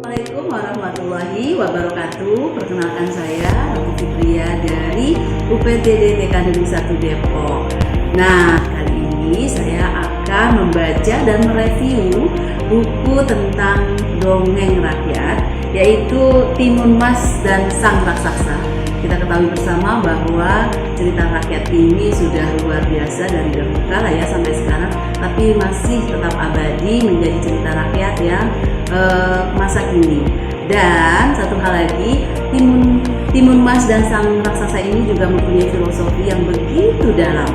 Assalamualaikum warahmatullahi wabarakatuh. Perkenalkan saya Ratu Fitria dari UPTD TK Negeri 1 Depok. Nah, kali ini saya akan membaca dan mereview buku tentang dongeng rakyat, yaitu Timun Mas dan Sang Raksasa. Kita ketahui bersama bahwa cerita rakyat ini sudah luar biasa dari dahulu kala ya sampai sekarang, tapi masih tetap abadi menjadi cerita rakyat yang masa kini. Dan satu hal lagi, Timun Mas dan Sang Raksasa ini juga mempunyai filosofi yang begitu dalam.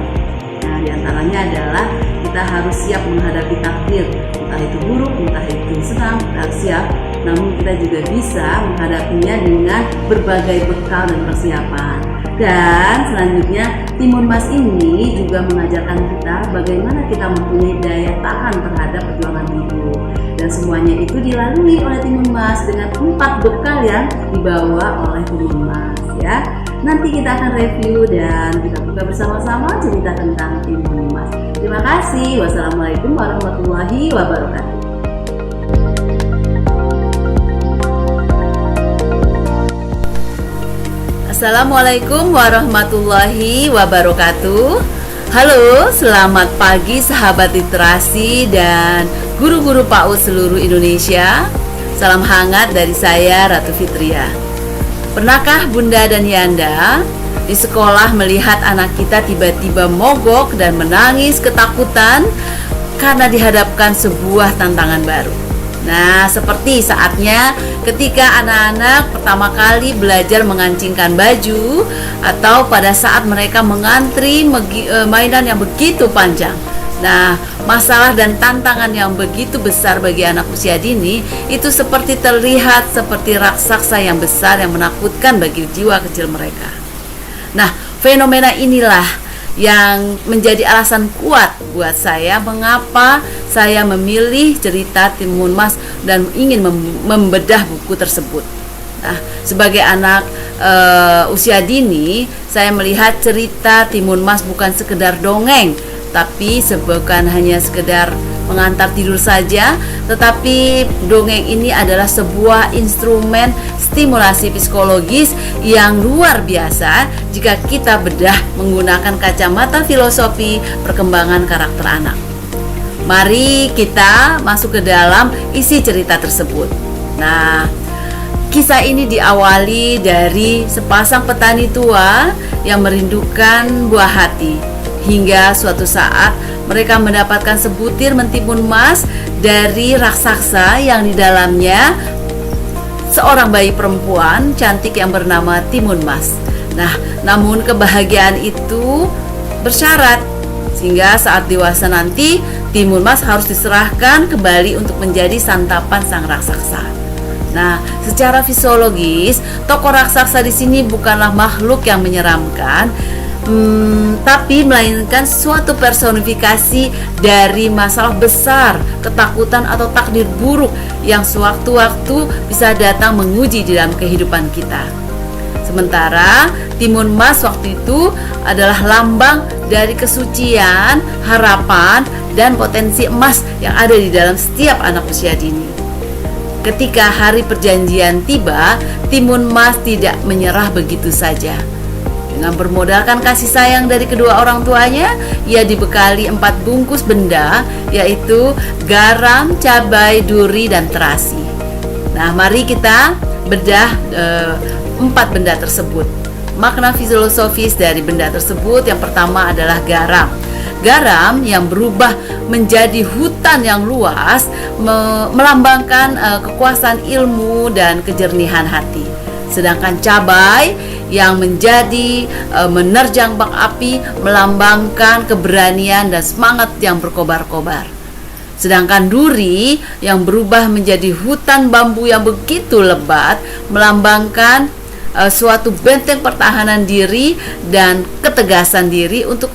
Nah, diantaranya adalah kita harus siap menghadapi takdir, entah itu buruk, entah itu senang, kita harus siap. Namun kita juga bisa menghadapinya dengan berbagai bekal dan persiapan. Dan selanjutnya, Timun Mas ini juga mengajarkan kita bagaimana kita mempunyai daya tahan terhadap perjuangan hidup. Dan semuanya itu dilalui oleh Timun Mas dengan 4 bekal yang dibawa oleh Timun Mas ya. Nanti kita akan review dan kita buka bersama-sama cerita tentang Timun Mas. Terima kasih. Wassalamualaikum warahmatullahi wabarakatuh. Assalamualaikum warahmatullahi wabarakatuh. Halo, selamat pagi sahabat literasi dan guru-guru PAUD seluruh Indonesia. Salam hangat dari saya Ratu Fitria. Pernahkah Bunda dan Yanda di sekolah melihat anak kita tiba-tiba mogok dan menangis ketakutan karena dihadapkan sebuah tantangan baru? Nah, seperti saatnya ketika anak-anak pertama kali belajar mengancingkan baju, atau pada saat mereka mengantri mainan yang begitu panjang. Nah, masalah dan tantangan yang begitu besar bagi anak usia dini itu seperti terlihat seperti raksasa yang besar yang menakutkan bagi jiwa kecil mereka. Nah, fenomena inilah yang menjadi alasan kuat buat saya mengapa saya memilih cerita Timun Mas dan ingin membedah buku tersebut. Nah, sebagai anak usia dini, saya melihat cerita Timun Mas bukan sekedar dongeng, tapi bukan hanya sekedar mengantar tidur saja, tetapi dongeng ini adalah sebuah instrumen stimulasi psikologis yang luar biasa jika kita bedah menggunakan kacamata filosofi perkembangan karakter anak. Mari kita masuk ke dalam isi cerita tersebut. Nah, kisah ini diawali dari sepasang petani tua yang merindukan buah hati. Hingga suatu saat mereka mendapatkan sebutir mentimun emas dari raksasa yang di dalamnya seorang bayi perempuan cantik yang bernama Timun Mas. Nah, namun kebahagiaan itu bersyarat, sehingga saat dewasa nanti Timun Mas harus diserahkan kembali untuk menjadi santapan sang raksasa. Nah, secara fisiologis, tokoh raksasa di sini bukanlah makhluk yang menyeramkan, tapi melainkan suatu personifikasi dari masalah besar, ketakutan atau takdir buruk yang sewaktu-waktu bisa datang menguji di dalam kehidupan kita. Sementara Timun Mas waktu itu adalah lambang dari kesucian, harapan, dan potensi emas yang ada di dalam setiap anak usia dini. Ketika hari perjanjian tiba, Timun Mas tidak menyerah begitu saja. Dengan bermodalkan kasih sayang dari kedua orang tuanya, ia dibekali 4 bungkus benda, yaitu garam, cabai, duri, dan terasi. Nah, mari kita bedah 4 benda tersebut. Makna filosofis dari benda tersebut, yang pertama adalah garam. Garam yang berubah menjadi hutan yang luas melambangkan kekuasaan ilmu dan kejernihan hati. Sedangkan cabai yang menjadi menerjang bak api melambangkan keberanian dan semangat yang berkobar-kobar. Sedangkan duri yang berubah menjadi hutan bambu yang begitu lebat melambangkan suatu benteng pertahanan diri dan ketegasan diri untuk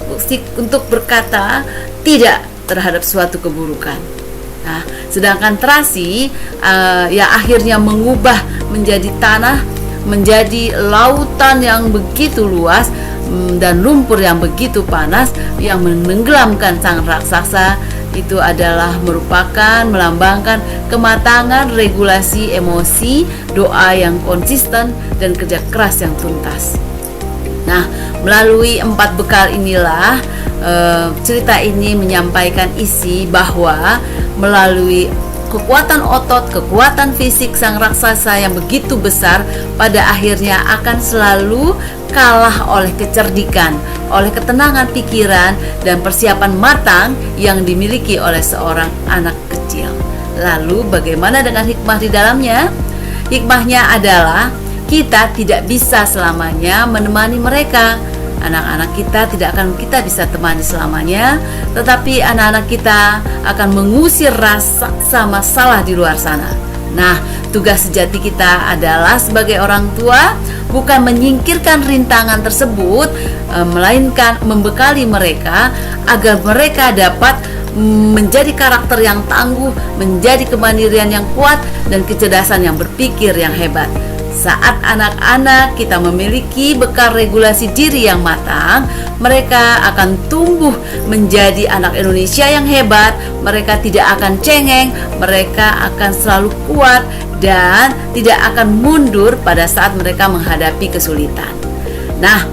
berkata tidak terhadap suatu keburukan. Nah, sedangkan terasi yang akhirnya mengubah menjadi tanah, menjadi lautan yang begitu luas dan lumpur yang begitu panas yang menenggelamkan sang raksasa itu adalah merupakan melambangkan kematangan regulasi emosi, doa yang konsisten, dan kerja keras yang tuntas. Nah, melalui 4 bekal inilah cerita ini menyampaikan isi bahwa melalui kekuatan otot, kekuatan fisik sang raksasa yang begitu besar pada akhirnya akan selalu kalah oleh kecerdikan, oleh ketenangan pikiran dan persiapan matang yang dimiliki oleh seorang anak kecil. Lalu bagaimana dengan hikmah di dalamnya? Hikmahnya adalah kita tidak bisa selamanya menemani mereka. Anak-anak kita tidak akan kita bisa temani selamanya, tetapi anak-anak kita akan mengusir rasa sama salah di luar sana. Nah, tugas sejati kita adalah sebagai orang tua bukan menyingkirkan rintangan tersebut, melainkan membekali mereka agar mereka dapat menjadi karakter yang tangguh, menjadi kemandirian yang kuat, dan kecerdasan yang berpikir yang hebat. Saat anak-anak kita memiliki bekal regulasi diri yang matang, mereka akan tumbuh menjadi anak Indonesia yang hebat. Mereka tidak akan cengeng, mereka akan selalu kuat dan tidak akan mundur pada saat mereka menghadapi kesulitan. Nah,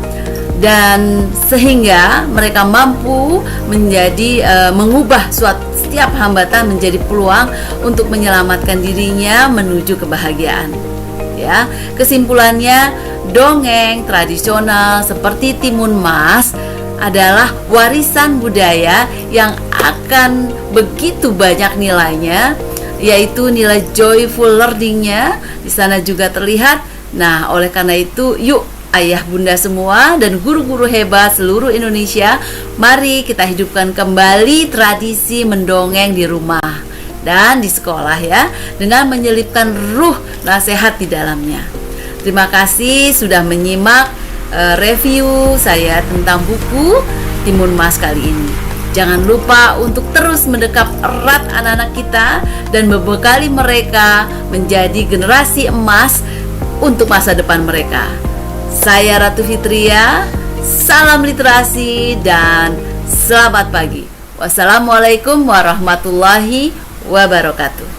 dan sehingga mereka mampu menjadi mengubah setiap hambatan menjadi peluang untuk menyelamatkan dirinya menuju kebahagiaan. Ya, kesimpulannya, dongeng tradisional seperti Timun Mas adalah warisan budaya yang akan begitu banyak nilainya, yaitu nilai joyful learning-nya di sana juga terlihat. Nah, oleh karena itu, yuk ayah bunda semua dan guru-guru hebat seluruh Indonesia, mari kita hidupkan kembali tradisi mendongeng di rumah dan di sekolah ya, dengan menyelipkan ruh nasihat di dalamnya. Terima kasih sudah menyimak review saya tentang buku Timun Mas kali ini. Jangan lupa untuk terus mendekap erat anak-anak kita dan membekali mereka menjadi generasi emas untuk masa depan mereka. Saya Ratu Fitria, salam literasi dan selamat pagi. Wassalamualaikum warahmatullahi wabarakatuh.